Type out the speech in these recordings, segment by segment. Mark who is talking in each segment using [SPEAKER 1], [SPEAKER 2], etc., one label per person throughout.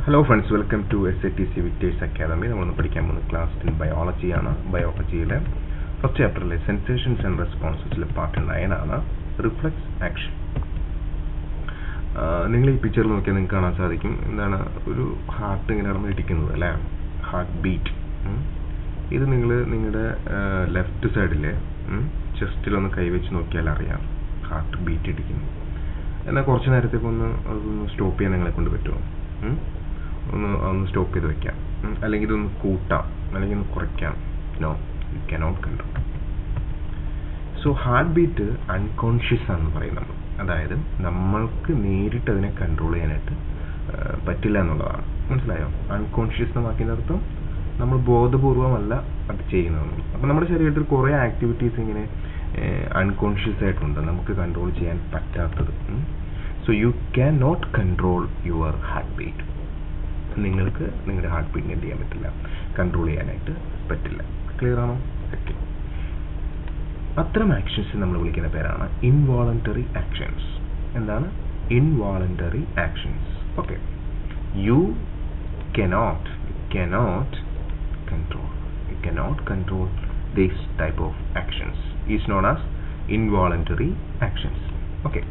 [SPEAKER 1] Hello friends, welcome to SATC Victor's Academy. We will study class in biology. Biology first chapter sensations and responses part 9 reflex action. നിങ്ങൾ ഈ പിക്ചറിൽ നോക്കിയാൽ നിങ്ങൾക്ക് കാണാൻ സാധിക്കും എന്താണ് ഒരു ഹാർട്ട് ഇങ്ങനെ നടന്നിരിക്കുന്നത് അല്ലേ, ഹാർട്ട് ബീറ്റ്. ഇത് നിങ്ങൾ നിങ്ങളുടെ ലെഫ്റ്റ് സൈഡിലെ ചെസ്റ്റിൽ ഒന്ന് കൈവച്ച് നോക്കിയാൽ അറിയാം ഹാർട്ട് ബീറ്റ് ഇടിക്കുന്നു. എന്നാൽ കുറച്ച് നേരത്തേക്ക് അതൊന്ന് സ്റ്റോപ്പ് ചെയ്യാൻ നിങ്ങളെ കൊണ്ട് പറ്റുമോ? ഒന്ന് സ്റ്റോപ്പ് ചെയ്ത് വെക്കാം, അല്ലെങ്കിൽ ഇതൊന്ന് കൂട്ടാം, അല്ലെങ്കിൽ ഒന്ന് കുറയ്ക്കാം. No, you cannot control. So heart beat unconscious ആണെന്ന് പറയും നമ്മൾ. അതായത് നമ്മൾക്ക് നേരിട്ട് അതിനെ കൺട്രോൾ ചെയ്യാനായിട്ട് പറ്റില്ല എന്നുള്ളതാണ്. മനസ്സിലായോ? അൺകോൺഷ്യസ് എന്ന വാക്കിനർത്ഥം നമ്മൾ ബോധപൂർവമല്ല അത് ചെയ്യുന്നത്. അപ്പം നമ്മുടെ ശരീരത്തിൽ കുറേ ആക്ടിവിറ്റീസ് ഇങ്ങനെ അൺകോൺഷ്യസ് ആയിട്ടുണ്ട്, നമുക്ക് കൺട്രോൾ ചെയ്യാൻ പറ്റാത്തത്. So you can not control your heart beat. നിങ്ങൾക്ക് നിങ്ങളുടെ ഹാർട്ട് ബീറ്റിനെ എന്ത് ചെയ്യാൻ പറ്റില്ല, കൺട്രോൾ ചെയ്യാനായിട്ട് പറ്റില്ല. ക്ലിയർ ആണോ? ഓക്കെ. അത്തരം ആക്ഷൻസ് നമ്മൾ വിളിക്കുന്ന പേരാണ് ഇൻവോളണ്ടറി ആക്ഷൻസ്. എന്താണ് involuntary actions? Okay. You cannot control this type of actions is known as involuntary actions. Okay.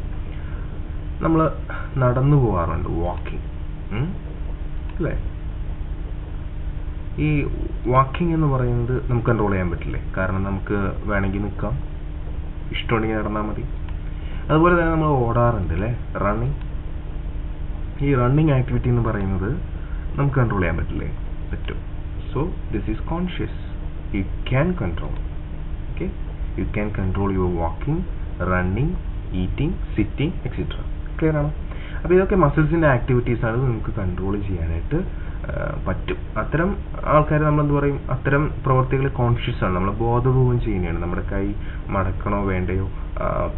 [SPEAKER 1] നമ്മൾ നടന്നു പോകാറുണ്ട്, വാക്കിംഗ് അല്ലേ? ഈ വാക്കിംഗ് എന്ന് പറയുന്നത് നമുക്ക് കൺട്രോൾ ചെയ്യാൻ പറ്റില്ലേ? കാരണം നമുക്ക് വേണമെങ്കിൽ നിൽക്കാം, ഇഷ്ടമുണ്ടെങ്കിൽ നടന്നാൽ മതി. അതുപോലെ തന്നെ നമ്മൾ ഓടാറുണ്ട് അല്ലേ, റണ്ണിങ്. ഈ റണ്ണിങ് ആക്ടിവിറ്റി എന്ന് പറയുന്നത് നമുക്ക് കൺട്രോൾ ചെയ്യാൻ പറ്റില്ലേ? പറ്റും. So this is conscious. U can control. Okay, U can control your walking, running, eating, sitting etcetera. Clear ആണോ? അപ്പോൾ ഇതൊക്കെ മസിൽസിൻ്റെ ആക്ടിവിറ്റീസാണ്, നമുക്ക് കൺട്രോൾ ചെയ്യാനായിട്ട് പറ്റും. അത്തരം ആൾക്കാർ നമ്മളെന്ത് പറയും, അത്തരം പ്രവർത്തികൾ കോൺഷ്യസ് ആണ്, നമ്മൾ ബോധപൂർവം ചെയ്യുന്നതാണ്. നമ്മുടെ കൈ മടക്കണോ വേണ്ടയോ,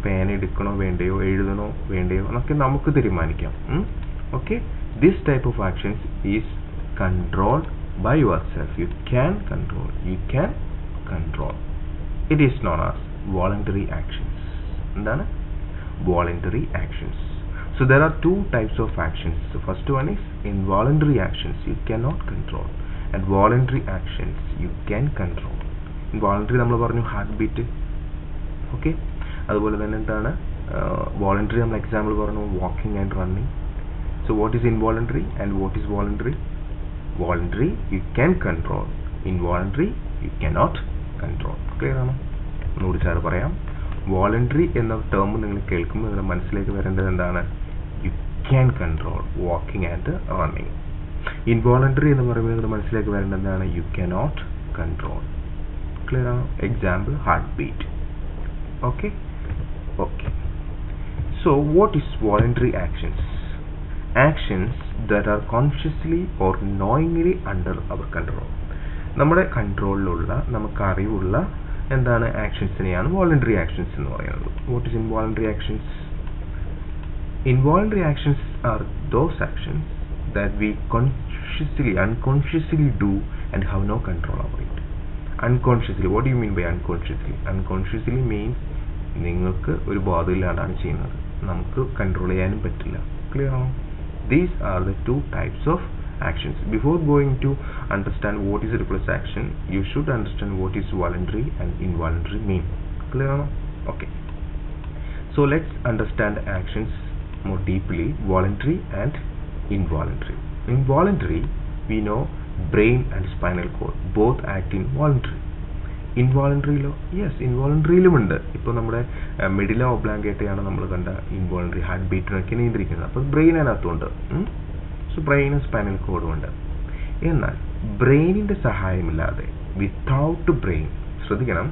[SPEAKER 1] പേന എടുക്കണോ വേണ്ടയോ, എഴുതണോ വേണ്ടയോ എന്നൊക്കെ നമുക്ക് തീരുമാനിക്കാം. Okay, this type of actions is controlled by yourself. You can control. It is known as voluntary actions. എന്താണ് voluntary actions? So there are two types of actions. The first one is involuntary actions you cannot control, and voluntary actions you can control. Involuntary നമ്മൾ പറഞ്ഞു heart beat. Okay. അതുപോലെ തന്നെ എന്താണ് voluntary? നമ്മൾ example പറഞ്ഞു walking and running. So what is involuntary and what is voluntary? Voluntary you can control, involuntary you cannot control. Clear ആണോ? ഒന്നുകൂടി sir പറയാം. വോളണ്ടറി എന്ന ടേം നിങ്ങൾ കേൾക്കുമ്പോൾ നിങ്ങളുടെ മനസ്സിലേക്ക് വരേണ്ടത് എന്താണ്? You can control walking and running. Involuntary എന്ന് പറയുമ്പോൾ നിങ്ങളുടെ മനസ്സിലേക്ക് വരേണ്ടത് എന്താണ്? You cannot control. ക്ലിയർ ആണോ? Example heart beat. Okay. So what is voluntary actions? Actions that are consciously or knowingly under our control. നമ്മുടെ കൺട്രോളിലുള്ള, നമുക്ക് അറിവുള്ള എന്താണ് ആക്ഷൻസിനെയാണ് വോളണ്ടറി ആക്ഷൻസ് എന്ന് പറയുന്നത്. What is involuntary actions? Involuntary actions are those actions that we unconsciously do and have no control over it. Unconsciously, what do you mean by unconsciously? Unconsciously means നിങ്ങൾക്ക് ഒരു ബോധമില്ലാണ്ടാണ് ചെയ്യുന്നത്, നമുക്ക് കൺട്രോൾ ചെയ്യാനും പറ്റില്ല. Clear ആണോ? These are the two types of actions. Before going to understand what is a reflex action, you should understand what is voluntary and involuntary mean. Clear ആണോ? Okay. So let's understand actions more deeply, voluntary and involuntary. Involuntary, we know brain and spinal cord both act involuntary. ഇൻവോളണ്ടറിയിലോ? Yes, ഇൻവോളണ്ടറിയിലും ഉണ്ട്. ഇപ്പോൾ നമ്മുടെ medulla ഒബ്ലാങ്കേറ്റയാണ് നമ്മൾ കണ്ട involuntary heart ബീറ്റിനൊക്കെ നിയന്ത്രിക്കുന്നത്. അപ്പോൾ ബ്രെയിൻ അതിനകത്തുണ്ട്. സോ ബ്രെയിനും സ്പൈനൽ കോഡും ഉണ്ട്. എന്നാൽ ബ്രെയിനിൻ്റെ സഹായമില്ലാതെ, വിത്തൗട്ട് ബ്രെയിൻ, ശ്രദ്ധിക്കണം,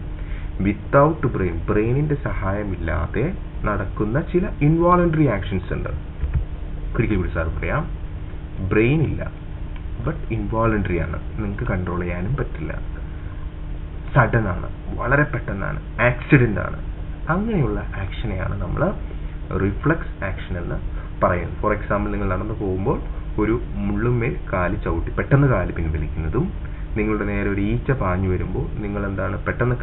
[SPEAKER 1] വിത്തൗട്ട് ബ്രെയിൻ, ബ്രെയിനിൻ്റെ സഹായമില്ലാതെ നടക്കുന്ന ചില ഇൻവോളണ്ടറി ആക്ഷൻസ് ഉണ്ട്. ഒരിക്കൽ കൂടി സാർ പറയാം. ബ്രെയിൻ ഇല്ല, ബട്ട് ഇൻവോളണ്ടറി ആണ്, നിങ്ങൾക്ക് കൺട്രോൾ ചെയ്യാനും പറ്റില്ല, സഡൻ ആണ്, വളരെ പെട്ടെന്നാണ്, ആക്സിഡൻ്റ് ആണ്. അങ്ങനെയുള്ള ആക്ഷനെയാണ് നമ്മൾ റിഫ്ലക്സ് ആക്ഷൻ എന്ന് പറയുന്നത്. ഫോർ എക്സാമ്പിൾ, നിങ്ങൾ നടന്നു പോകുമ്പോൾ ഒരു മുള്ളുമേൽ കാല് ചവിട്ടി പെട്ടെന്ന് കാല് പിൻവലിക്കുന്നതും, നിങ്ങളുടെ നേരെ ഒരു ഈച്ച പാഞ്ഞു വരുമ്പോൾ നിങ്ങൾ എന്താണ് പെട്ടെന്ന്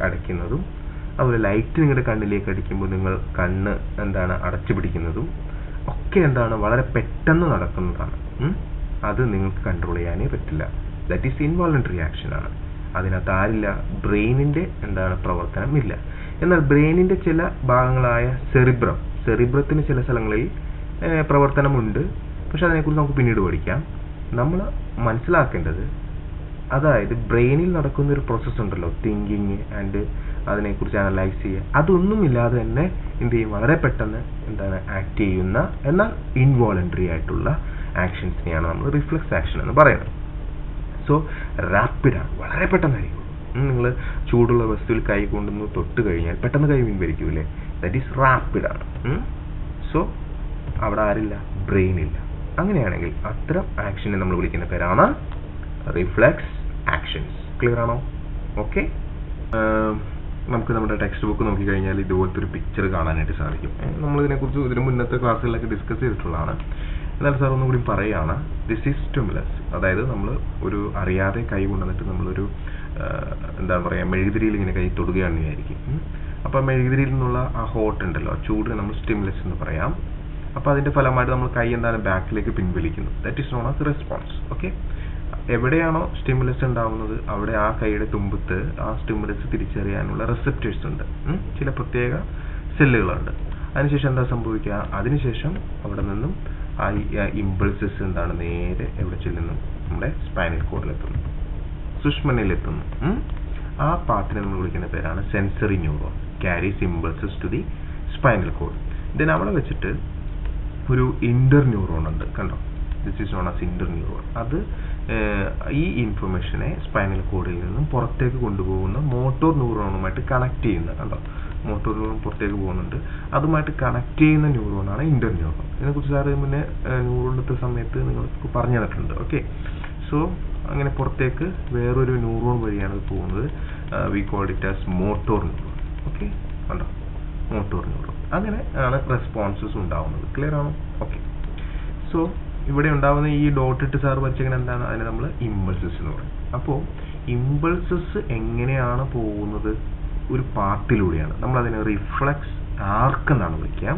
[SPEAKER 1] അടയ്ക്കുന്നതും, അതുപോലെ ലൈറ്റ് നിങ്ങളുടെ കണ്ണിലേക്ക് അടിക്കുമ്പോൾ നിങ്ങൾ കണ്ണ് എന്താണ് അടച്ചു പിടിക്കുന്നതും ഒക്കെ എന്താണ് വളരെ പെട്ടെന്ന് നടക്കുന്നതാണ്. അത് നിങ്ങൾക്ക് കൺട്രോൾ ചെയ്യാനേ പറ്റില്ല. ദാറ്റ് ഈസ് ഇൻവോളണ്ടറി ആക്ഷൻ ആണ്. അതിനകത്ത് ആരില്ല? ബ്രെയിനിന്റെ പ്രവർത്തനം ഇല്ല. എന്നാൽ ബ്രെയിനിന്റെ ചില ഭാഗങ്ങളായ സെറിബ്രത്തിന് ചില സ്ഥലങ്ങളിൽ പ്രവർത്തനമുണ്ട്. പക്ഷെ അതിനെക്കുറിച്ച് നമുക്ക് പിന്നീട് പഠിക്കാം. നമ്മൾ മനസ്സിലാക്കേണ്ടത്, അതായത് ബ്രെയിനിൽ നടക്കുന്ന ഒരു പ്രോസസ്സ് ഉണ്ടല്ലോ, തിങ്കിങ് ആൻഡ് അതിനെക്കുറിച്ച് അനലൈസ് ചെയ്യുക, അതൊന്നും ഇല്ലാതെ തന്നെ എന്ത് ചെയ്യും? വളരെ പെട്ടെന്ന് ആക്ട് ചെയ്യുന്ന എന്നാൽ ഇൻവോളണ്ടറി ആയിട്ടുള്ള ആക്ഷൻസിനെയാണ് നമ്മൾ റിഫ്ലെക്സ് ആക്ഷൻ എന്ന് പറയുന്നത്. സോ റാപ്പിഡാണ്, വളരെ പെട്ടെന്നായിരിക്കും. നിങ്ങൾ ചൂടുള്ള വസ്തുവിൽ കൈ കൊണ്ടുവന്ന് തൊട്ട് കഴിഞ്ഞാൽ പെട്ടെന്ന് കൈ പിൻവലിക്കൂലേ? ദാറ്റ് ഈസ് റാപ്പിഡാണ്. സോ അവിടെ ആരില്ല? ബ്രെയിൻ ഇല്ല. അങ്ങനെയാണെങ്കിൽ അത്തരം ആക്ഷനെ നമ്മൾ വിളിക്കുന്ന പേരാണ് റിഫ്ലെക്സ് ആക്ഷൻസ്. ക്ലിയർ ആണോ? ഓക്കെ. നമുക്ക് നമ്മുടെ ടെക്സ്റ്റ് ബുക്ക് നോക്കിക്കഴിഞ്ഞാൽ ഇതുപോലത്തെ ഒരു പിക്ചർ കാണാനായിട്ട് സാധിക്കും. നമ്മളിതിനെക്കുറിച്ച് ഇതിന് മുന്നത്തെ ക്ലാസ്സുകളിലൊക്കെ ഡിസ്കസ് ചെയ്തിട്ടുള്ളതാണ്. എന്നാൽ സാർ ഒന്നും കൂടി പറയുകയാണ്, ദിസ് ഈസ് സ്റ്റിമുലസ്. അതായത് നമ്മൾ ഒരു അറിയാതെ കൈ കൊണ്ടുവന്നിട്ട് നമ്മളൊരു മെഴുകുതിരിയിൽ ഇങ്ങനെ കൈ തൊടുകയാണെന്ന് വിചാരിക്കും. അപ്പോൾ മെഴുകുതിരിയിൽ നിന്നുള്ള ആ ഹോട്ട് ഉണ്ടല്ലോ, ആ ചൂട് നമ്മൾ സ്റ്റിമുലസ് എന്ന് പറയാം. അപ്പോൾ അതിന്റെ ഫലമായിട്ട് നമ്മൾ കൈ ബാക്കിലേക്ക് പിൻവലിക്കുന്നു. That is known as response. Okay. എവിടെയാണോ സ്റ്റിമുലസ് ഉണ്ടാവുന്നത് അവിടെ ആ കൈയുടെ തുമ്പത്ത് ആ സ്റ്റിമുലസ് തിരിച്ചറിയാനുള്ള റിസപ്റ്റേഴ്സ് ഉണ്ട്, ചില പ്രത്യേക സെല്ലുകളുണ്ട്. അതിനുശേഷം എന്താ സംഭവിക്കുക? അതിനുശേഷം അവിടെ നിന്നും ആ ഇമ്പൾസസ് നേരെ എവിടെ ചെല്ലുന്നു? നമ്മുടെ സ്പൈനൽ കോഡിലെത്തുന്നു, സുഷ്മനയിലെത്തുന്നു. ആ പാത്തിനെ നമ്മൾ വിളിക്കുന്ന പേരാണ് sensory neuron. Carries impulses to the spinal cord. Then അവിടെ വെച്ചിട്ട് ഒരു ഇന്റർ ന്യൂറോൺ ഉണ്ട്, കണ്ടോ? This is known as interneuron. അത് ഈ ഇൻഫർമേഷനെ സ്പൈനൽ കോഡിൽ നിന്നും പുറത്തേക്ക് കൊണ്ടുപോകുന്ന മോട്ടോർ ന്യൂറോണുമായിട്ട് കണക്ട് ചെയ്യുന്ന, കണ്ടോ? മോട്ടോർ ന്യൂറോൺ പുറത്തേക്ക് പോകുന്നുണ്ട്. അതുമായിട്ട് കണക്ട് ചെയ്യുന്ന ന്യൂറോണാണ് ഇന്റർ ന്യൂറോൺ. ഇതിനെക്കുറിച്ച് സാറ് മുന്നേ ന്യൂറോണിൻ്റെ സമയത്ത് നിങ്ങൾക്ക് പറഞ്ഞു തന്നിട്ടുണ്ട്. ഓക്കെ. സോ അങ്ങനെ പുറത്തേക്ക് വേറൊരു ന്യൂറോൺ വഴിയാണ് ഇത് പോകുന്നത്. We called it as motor neuron. Okay, കണ്ടോ? Motor neuron. അങ്ങനെ ആണ് റെസ്പോൺസസ് ഉണ്ടാവുന്നത്. ക്ലിയർ ആണോ? ഓക്കെ. സോ ഇവിടെ ഉണ്ടാവുന്ന ഈ ഡോട്ട് ഇട്ട് സാർ വരച്ചെങ്ങനെ എന്താണ്? അതിനെ നമ്മൾ ഇമ്പൾസസ് എന്ന് പറയും. അപ്പോൾ ഇമ്പൾസസ് എങ്ങനെയാണ് പോകുന്നത്? ഒരു പാത്തിലൂടെയാണ്. നമ്മളതിനെ റിഫ്ലെക്സ് ആർക്ക് എന്നാണ് വിളിക്കുക.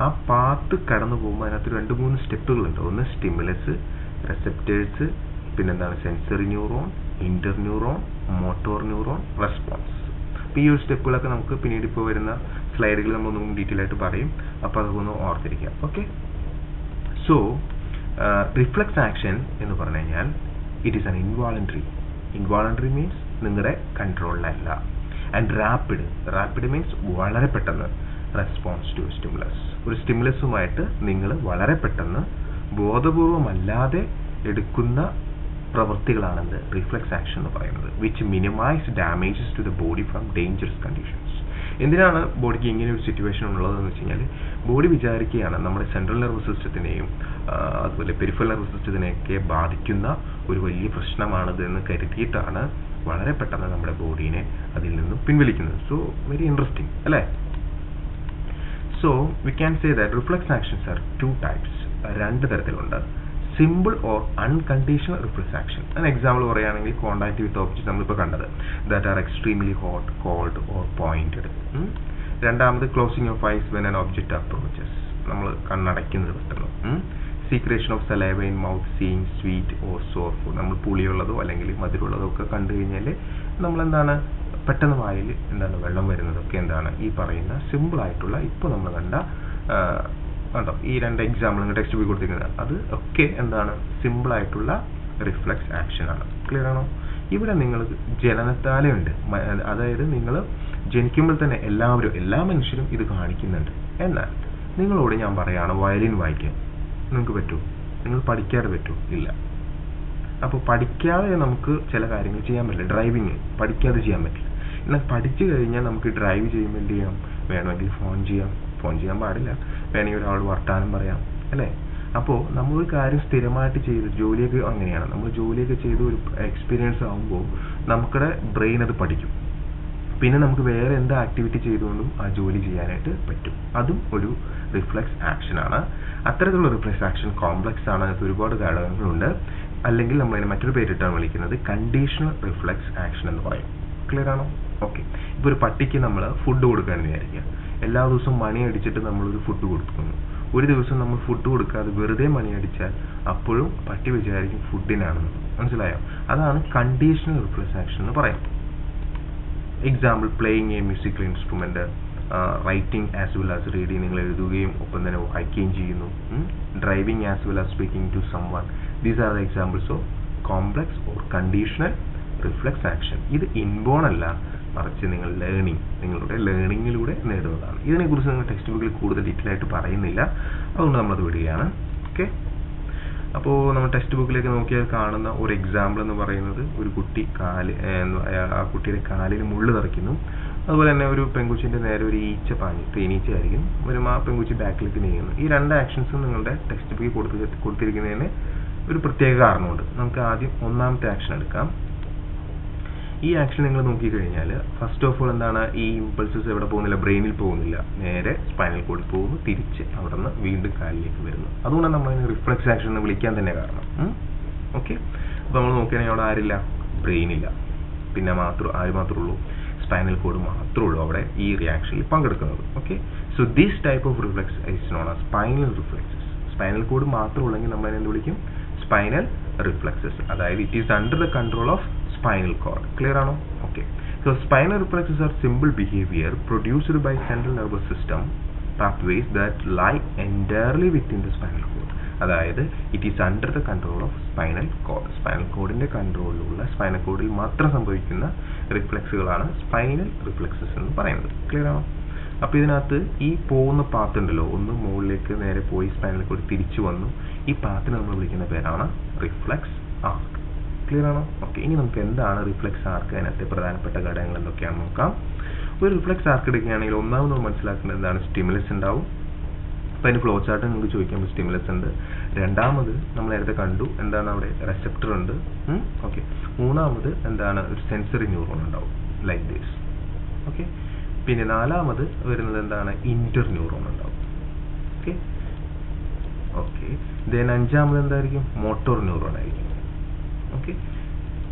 [SPEAKER 1] ആ പാത്ത് കടന്നു പോകുമ്പോൾ അതിനകത്ത് 2-3 സ്റ്റെപ്പുകളുണ്ട്. ഒന്ന് സ്റ്റിമുലസ്, റെസെപ്റ്റേഴ്സ്, പിന്നെന്താണ് sensory neuron, interneuron, motor neuron, response. അപ്പോൾ ഈ ഒരു സ്റ്റെപ്പുകളൊക്കെ നമുക്ക് പിന്നീട് ഇപ്പോൾ വരുന്ന സ്ലൈഡുകളിൽ നമ്മളൊന്നും ഡീറ്റെയിൽ ആയിട്ട് പറയും. അപ്പോൾ അതൊന്ന് ഓർത്തിരിക്കാം. ഓക്കെ. സോ റിഫ്ലെക്സ് ആക്ഷൻ എന്ന് പറഞ്ഞു കഴിഞ്ഞാൽ it is an involuntary means നിങ്ങളുടെ കൺട്രോളിലല്ല. ആൻഡ് റാപ്പിഡ് മീൻസ് വളരെ പെട്ടെന്ന് റെസ്പോൺസ് ടു സ്റ്റിമുലസ്. ഒരു സ്റ്റിമുലസുമായിട്ട് നിങ്ങൾ വളരെ പെട്ടെന്ന് ബോധപൂർവമല്ലാതെ എടുക്കുന്ന പ്രവൃത്തികളാണെന്ന് റിഫ്ലെക്സ് ആക്ഷൻ എന്ന് പറയുന്നത്. Which minimize damages to the body from dangerous conditions. എന്തിനാണ് ബോഡിക്ക് ഇങ്ങനെ ഒരു സിറ്റുവേഷൻ ഉള്ളതെന്ന് വെച്ച് കഴിഞ്ഞാൽ, ബോഡി വിചാരിക്കുകയാണ് നമ്മുടെ സെൻട്രൽ നെർവസ് സിസ്റ്റത്തിനെയും അതുപോലെ പെരിഫറൽ നെർവസ് സിസ്റ്റത്തിനെയൊക്കെ ബാധിക്കുന്ന ഒരു വലിയ പ്രശ്നമാണിത് എന്ന് കരുതിയിട്ടാണ് വളരെ പെട്ടെന്ന് നമ്മുടെ ബോഡീനെ അതിൽ നിന്നും പിൻവലിക്കുന്നത്. സോ വെരി ഇൻട്രസ്റ്റിംഗ് അല്ലേ? So we can say that reflex actions are 2 types. 2 തരത്തിലുണ്ട്. Simple or unconditional reflex action. ഒരു എക്സാമ്പിൾ പറയുകയാണെങ്കിൽ കോണ്ടാക്ട് വിത്ത് ഓബ്ജക്റ്റ് നമ്മളിപ്പോൾ കണ്ടത്, that are extremely hot, cold or pointed. രണ്ടാമത് closing of eyes when an object approaches, നമ്മൾ കണ്ണടയ്ക്കുന്നത് പെട്ടെന്ന്. Secretion of saliva in mouth, seeing sweet or sour food, നമ്മൾ പുളിയുള്ളതോ അല്ലെങ്കിൽ മധുരമുള്ളതോ ഒക്കെ കണ്ടു കഴിഞ്ഞാൽ നമ്മളെന്താണ് പെട്ടെന്ന് വായിൽ വെള്ളം വരുന്നതൊക്കെ ഈ പറയുന്ന സിമ്പിൾ ആയിട്ടുള്ള ഇപ്പോൾ നമ്മൾ കണ്ട കണ്ടോ ഈ 2 എക്സാമ്പിൾ നിങ്ങൾ ടെക്സ്റ്റ് ബുക്ക് കൊടുത്തിരിക്കുന്നത്, അത് ഒക്കെ സിമ്പിൾ ആയിട്ടുള്ള റിഫ്ലെക്സ് ആക്ഷൻ ആണ്. ക്ലിയർ ആണോ? ഇവിടെ നിങ്ങൾ ജനനത്താലേ ഉണ്ട്. അതായത് നിങ്ങൾ ജനിക്കുമ്പോൾ തന്നെ എല്ലാ മനുഷ്യരും ഇത് കാണിക്കുന്നുണ്ട്. എന്നാൽ നിങ്ങളോട് ഞാൻ പറയാണ് വയലിൻ വായിക്കാൻ, നിങ്ങൾക്ക് പറ്റുമോ? നിങ്ങൾ പഠിക്കാതെ പറ്റുമോ? ഇല്ല. അപ്പോൾ പഠിക്കാതെ നമുക്ക് ചില കാര്യങ്ങൾ ചെയ്യാൻ പറ്റില്ല. ഡ്രൈവിങ് പഠിക്കാതെ ചെയ്യാൻ പറ്റില്ല. എന്നാൽ പഠിച്ചു കഴിഞ്ഞാൽ നമുക്ക് ഡ്രൈവ് ചെയ്യുമ്പോൾ എന്ത് ചെയ്യാം? വേണമെങ്കിൽ ഫോൺ ചെയ്യാൻ പാടില്ല, വേണമെങ്കിൽ ഒരാളോട് വർത്താനം പറയാം അല്ലേ? അപ്പോൾ നമ്മളൊരു കാര്യം സ്ഥിരമായിട്ട് ചെയ്ത് ജോലിയൊക്കെ അങ്ങനെയാണ്, നമ്മൾ ജോലിയൊക്കെ ചെയ്ത് ഒരു എക്സ്പീരിയൻസ് ആകുമ്പോൾ നമുക്കുടെ ബ്രെയിൻ അത് പഠിക്കും. പിന്നെ നമുക്ക് വേറെ എന്ത് ആക്ടിവിറ്റി ചെയ്തുകൊണ്ടും ആ ജോലി ചെയ്യാനായിട്ട് പറ്റും. അതും ഒരു റിഫ്ലെക്സ് ആക്ഷൻ ആണ്. അത്തരത്തിലുള്ള റിഫ്ലെക്സ് ആക്ഷൻ കോംപ്ലക്സ് ആണ്. അതിനകത്ത് ഒരുപാട് ഘടകങ്ങളുണ്ട്. അല്ലെങ്കിൽ നമ്മളതിനെ മറ്റൊരു പേരിട്ടാണ് വിളിക്കുന്നത് കണ്ടീഷണൽ റിഫ്ലെക്സ് ആക്ഷൻ എന്ന് പറയും. ക്ലിയർ ആണോ? ഓക്കെ. ഇപ്പോൾ ഒരു പട്ടിക്ക് നമ്മൾ ഫുഡ് കൊടുക്കുകയാണെന്ന് വിചാരിക്കുക. എല്ലാ ദിവസവും മണി അടിച്ചിട്ട് നമ്മളൊരു ഫുഡ് കൊടുക്കുന്നു. ഒരു ദിവസം നമ്മൾ ഫുഡ് കൊടുക്കാതെ വെറുതെ മണിയടിച്ചാൽ അപ്പോഴും പട്ടി വിചാരിക്കും ഫുഡിനാണെന്ന്. മനസ്സിലായോ? അതാണ് കണ്ടീഷണൽ റിഫ്ലെക്സ് ആക്ഷൻ എന്ന് പറയാം. Example, playing a musical instrument, writing as well as reading, നിങ്ങൾ എഴുതുകയും ഒപ്പം തന്നെ വായിക്കുകയും ചെയ്യുന്നു. Driving as well as speaking to someone. These are the examples of complex or conditional reflex action. ഇത് ഇൻബോൺ അല്ല, മറിച്ച് നിങ്ങൾ നിങ്ങളുടെ ലേണിങ്ങിലൂടെ നേടുന്നതാണ്. ഇതിനെക്കുറിച്ച് നിങ്ങൾ ടെക്സ്റ്റ് ബുക്കിൽ കൂടുതൽ ഡീറ്റെയിൽ ആയിട്ട് പറയുന്നില്ല, അതുകൊണ്ട് നമ്മളത് വിടുകയാണ്. ഓക്കെ, അപ്പോൾ നമ്മൾ ടെക്സ്റ്റ് ബുക്കിലേക്ക് നോക്കിയാൽ കാണുന്ന ഒരു എക്സാമ്പിൾ എന്ന് പറയുന്നത് ഒരു കുട്ടി ആ കുട്ടിയുടെ കാലിൽ മുള്ളു തറയ്ക്കുന്നു. അതുപോലെ തന്നെ ഒരു പെൺകുച്ചിൻ്റെ നേരെ ഒരു ഈച്ച തേനീച്ചയായിരിക്കും ആ പെൺകുച്ചി ബാക്കിലേക്ക് നീങ്ങുന്നു. ഈ രണ്ട് ആക്ഷൻസും നിങ്ങളുടെ ടെക്സ്റ്റ് ബുക്കിൽ കൊടുത്തിരിക്കുന്നതിന് ഒരു പ്രത്യേക കാരണമുണ്ട്. നമുക്ക് ആദ്യം ഒന്നാമത്തെ ആക്ഷൻ എടുക്കാം. ഈ ആക്ഷൻ നിങ്ങൾ നോക്കിക്കഴിഞ്ഞാൽ ഫസ്റ്റ് ഓഫ് ഓൾ എന്താണ്, ഈ ഇമ്പൾസസ് എവിടെ പോകുന്നില്ല, ബ്രെയിനിൽ പോകുന്നില്ല, നേരെ സ്പൈനൽ കോഡിൽ പോകുന്നു, തിരിച്ച് അവിടെ നിന്ന് വീണ്ടും കാലിലേക്ക് വരുന്നു. അതുകൊണ്ടാണ് നമ്മളതിന് റിഫ്ലെക്സ് ആക്ഷൻ എന്ന് വിളിക്കാൻ തന്നെ കാരണം. ഓക്കെ, അപ്പോൾ നമ്മൾ നോക്കുകയാണെങ്കിൽ അവിടെ ആരില്ല, ബ്രെയിനില്ല, പിന്നെ ആര് മാത്രമേ ഉള്ളൂ, സ്പൈനൽ കോഡ് മാത്രമേ ഉള്ളൂ അവിടെ ഈ റിയാക്ഷനിൽ പങ്കെടുക്കുന്നത്. Okay, so this type of reflex is known as spinal reflexes. Spinal cord മാത്രമുള്ളെങ്കിൽ നമ്മൾ എന്ത് വിളിക്കും, സ്പൈനൽ റിഫ്ലെക്സസ്. അതായത് it is under the control of spinal cord. Clear ആണോ? Okay. So spinal reflexes are simple behavior produced by central nervous system pathways that lie entirely within the spinal cord. അതായത് it is under the control of spinal code. Spinal കോഡിന്റെ കൺട്രോളിലുള്ള, spinal കോഡിൽ മാത്രം സംഭവിക്കുന്ന റിഫ്ലെക്സുകളാണ് spinal reflexes എന്ന് പറയുന്നത്. Clear ആണോ? അപ്പോൾ ഇതിനകത്ത് ഈ പോകുന്ന പാത്ത് ഉണ്ടല്ലോ, ഒന്ന് മുകളിലേക്ക് നേരെ പോയി സ്പൈനൽ കോഡ് തിരിച്ചു വന്നു, ഈ പാത്തിനെ നമ്മൾ വിളിക്കുന്ന പേരാണ് റിഫ്ലെക്സ് ആർക്ക്. ക്ലിയർ ആണോ? ഓക്കെ, ഇനി നമുക്ക് എന്താണ് റിഫ്ലെക്സ് ആർക്ക്, അതിനകത്തെ പ്രധാനപ്പെട്ട ഘടകങ്ങൾ എന്തൊക്കെയാണെന്ന് നോക്കാം. ഒരു റിഫ്ലെക്സ് ആർക്ക് എടുക്കുകയാണെങ്കിൽ ഒന്നാമത് നമ്മൾ മനസ്സിലാക്കേണ്ടത് എന്താണ്, സ്റ്റിമുലസ് ഉണ്ടാവും. അപ്പോൾ അതിന് ഫ്ലോ ചാർട്ട് നിങ്ങൾക്ക് ചോദിക്കുമ്പോൾ സ്റ്റിമുലസ് ഉണ്ട്. രണ്ടാമത് നമ്മൾ നേരത്തെ കണ്ടു എന്താണ്, അവിടെ റെസെപ്റ്റർ ഉണ്ട്. ഓക്കെ, മൂന്നാമത് എന്താണ്, ഒരു സെൻസറി ന്യൂറോൺ ഉണ്ടാവും ലൈക്ക് ദിസ്. ഓക്കെ, പിന്നെ നാലാമത് വരുന്നത് എന്താണ്, ഇന്റർ ന്യൂറോൺ ഉണ്ടാവും. ഓക്കെ ഓക്കെ ദെൻ അഞ്ചാമത് എന്തായിരിക്കും, മോട്ടോർ ന്യൂറോൺ ആയിരിക്കും. Okay,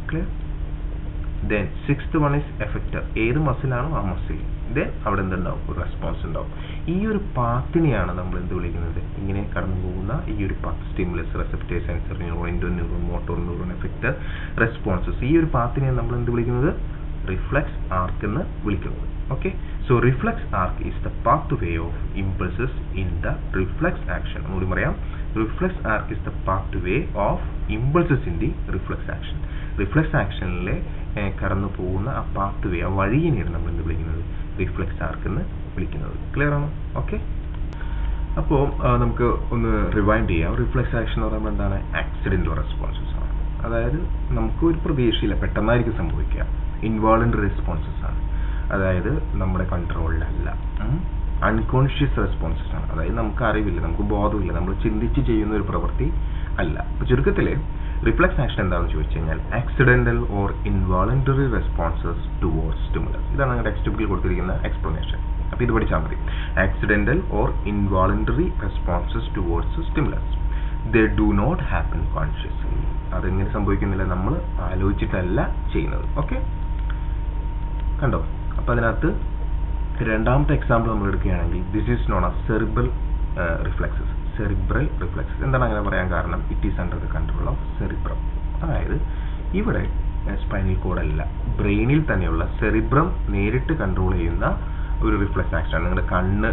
[SPEAKER 1] clear? Then sixth one is effector. ഏത് മസിലാണോ ആ മസിൽ, ദെൻ അവിടെ എന്തുണ്ടാവും, ഒരു റെസ്പോൺസ് ഉണ്ടാവും. ഈ ഒരു പാത്തിനെയാണ് നമ്മൾ എന്ത് വിളിക്കുന്നത്, ഇങ്ങനെ കടന്നു പോകുന്ന ഈ ഒരു path, stimulus, receptor, sensor neuron, interneuron, motor neuron, effector, responses. ഈ ഒരു പാത്തിനെയാണ് നമ്മൾ എന്ത് വിളിക്കുന്നത്, റിഫ്ലെക്സ് ആർക്ക് എന്ന് വിളിക്കുന്നത്. Okay, so reflex arc is the pathway of impulses in the reflex action. ഒന്നുകൂടി പറയാം, reflex arc is the pathway of impulses in the reflex action. Reflex ആക്ഷനിലെ കടന്നു പോകുന്ന ആ പാത്വേ, ആ വഴിയെയാണ് നമ്മൾ എന്ത് വിളിക്കുന്നത്, റിഫ്ലെക്സ് ആർക്ക് എന്ന് വിളിക്കുന്നത്. ക്ലിയർ ആണോ? ഓക്കെ, അപ്പോൾ നമുക്ക് ഒന്ന് റിവൈൻഡ് ചെയ്യാം. റിഫ്ലെക്സ് ആക്ഷൻ എന്ന് പറയുമ്പോൾ എന്താണ്, ആക്സിഡന്റൽ റെസ്പോൺസസ് ആണ്. അതായത് നമുക്ക് ഒരു പ്രതീക്ഷയില്ല, പെട്ടെന്നായിരിക്കും സംഭവിക്കുക. ഇൻവോളണ്ടറി റെസ്പോൺസസ് ആണ്, അതായത് നമ്മുടെ കൺട്രോളിലല്ല. അൺകോൺഷ്യസ് റെസ്പോൺസസ് ആണ്, അതായത് നമുക്ക് അറിവില്ല, നമുക്ക് ബോധമില്ല, നമ്മൾ ചിന്തിച്ച് ചെയ്യുന്ന ഒരു പ്രവൃത്തി അല്ല. അപ്പോൾ ചുരുക്കത്തിൽ റിഫ്ലെക്സ് ആക്ഷൻ എന്താണെന്ന് ചോദിച്ചു കഴിഞ്ഞാൽ accidental or involuntary responses towards stimulus. ഇതാണ് ഞങ്ങളുടെ ടെക്സ്റ്റ് ബുക്കിൽ കൊടുത്തിരിക്കുന്ന എക്സ്പ്ലനേഷൻ. അപ്പോൾ ഇത് പഠിച്ചാൽ മതി. Accidental or involuntary responses towards stimulus, they do not happen consciously. അതെങ്ങനെ സംഭവിക്കുന്നില്ല, നമ്മൾ ആലോചിച്ചിട്ടല്ല ചെയ്യുന്നത്. ഓക്കെ, കണ്ടോ? അപ്പോൾ അതിനകത്ത് രണ്ടാമത്തെ എക്സാമ്പിൾ നമ്മൾ എടുക്കുകയാണെങ്കിൽ this is known as cerebral reflexes. Cerebral reflexes എന്താണ് അങ്ങനെ പറയാൻ കാരണം, it is under the control of cerebrum. അതായത് ഇവിടെ സ്പൈനൽ കോഡ് അല്ല, ബ്രെയിനിൽ തന്നെയുള്ള സെറിബ്രം നേരിട്ട് കൺട്രോൾ ചെയ്യുന്ന ഒരു റിഫ്ലെക്സ് ആക്ഷൻ ആണ്. നിങ്ങളുടെ കണ്ണ്,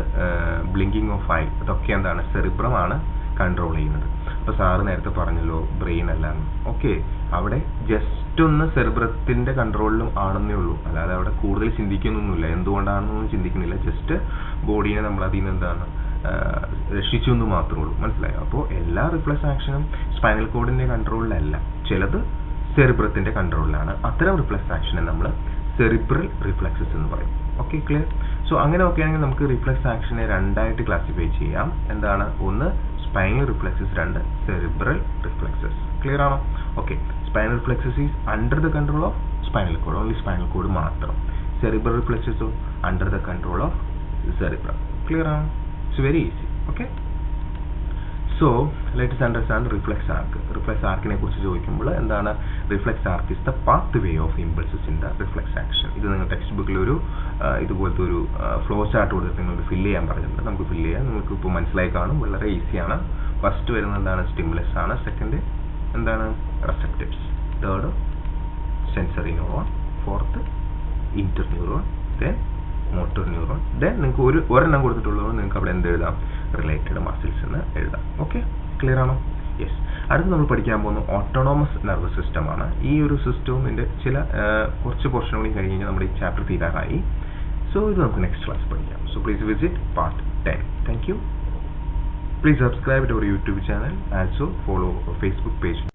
[SPEAKER 1] ബ്ലിങ്കിങ് ഓഫ് ഐ, ഇതൊക്കെ എന്താണ്, സെറിബ്രം ആണ് കൺട്രോൾ ചെയ്യുന്നത്. അപ്പോൾ സാറ് നേരത്തെ പറഞ്ഞല്ലോ ബ്രെയിൻ അല്ലാന്ന്. ഓക്കെ, അവിടെ ജസ്റ്റ് ഒന്ന് സെറിബ്രത്തിന്റെ കൺട്രോളിലും ആണെന്നേ ഉള്ളൂ, അല്ലാതെ അവിടെ കൂടുതൽ ചിന്തിക്കുന്നൊന്നുമില്ല. എന്തുകൊണ്ടാണെന്നൊന്നും ചിന്തിക്കുന്നില്ല, ജസ്റ്റ് ബോഡീനെ നമ്മൾ അതിൽ നിന്ന് എന്താണ് രക്ഷിച്ചു എന്ന് മാത്രമേ ഉള്ളൂ. മനസ്സിലായോ? അപ്പോൾ എല്ലാ റിഫ്ലെക്സ് ആക്ഷനും സ്പൈനൽ കോഡിന്റെ കൺട്രോളിലല്ല, ചിലത് സെറിബ്രത്തിന്റെ കൺട്രോളിലാണ്. അത്തരം റിഫ്ലെക്സ് ആക്ഷനെ നമ്മൾ സെറിബ്രൽ റിഫ്ലെക്സസ് എന്ന് പറയും. Okay, clear? സോ അങ്ങനെ ഒക്കെ ആണെങ്കിൽ നമുക്ക് റിഫ്ലെക്സ് ആക്ഷനെ രണ്ടായിട്ട് ക്ലാസിഫൈ ചെയ്യാം. എന്താണ്, ഒന്ന് സ്പൈനൽ റിഫ്ലെക്സസ്, രണ്ട് സെറിബ്രൽ റിഫ്ലെക്സസ്. ക്ലിയർ ആണോ? Okay, spinal reflexes is under the control of spinal cord, only spinal cord മാത്രം. സെറിബ്രൽ റിഫ്ലെക്സസോ under the control of cerebrum. Clear ആണോ? It's very easy. Okay, So let us understand reflex arc. Reflex arc ne kurichu choikkumbol endana reflex arc is the pathway of impulses in the reflex action. Idu ningal textbook il oru idupolte oru flow chart koduthu ningalku fill cheyan parayunnu. Namukku fill cheyan. Ningalku ipo manasilayi kaanum vallare easy aanu. First varuna endana stimulus aanu, second endana receptors, third sensory neuron, fourth interneuron, then motor neuron, then നിങ്ങൾക്ക് ഒരെണ്ണം കൊടുത്തിട്ടുള്ളൂ നിങ്ങൾക്ക് അവിടെ എന്ത് എഴുതാം related muscles എന്ന് എഴുതാം. Okay, clear ആണോ? യെസ്. അടുത്ത് നമ്മൾ പഠിക്കാൻ പോകുന്ന ഓട്ടോണോമസ് നെർവസ് സിസ്റ്റം ആണ്. ഈ ഒരു സിസ്റ്റമിന്റെ ചില കുറച്ച് പോർഷൻ കൂടി കഴിഞ്ഞ് കഴിഞ്ഞാൽ നമ്മുടെ ഈ ചാപ്റ്റർ തീരാറായി. സോ ഇത് നമുക്ക് നെക്സ്റ്റ് ക്ലാസ് പഠിക്കാം. So please visit part 10. Thank you. Please subscribe to our YouTube channel. Also follow our Facebook page.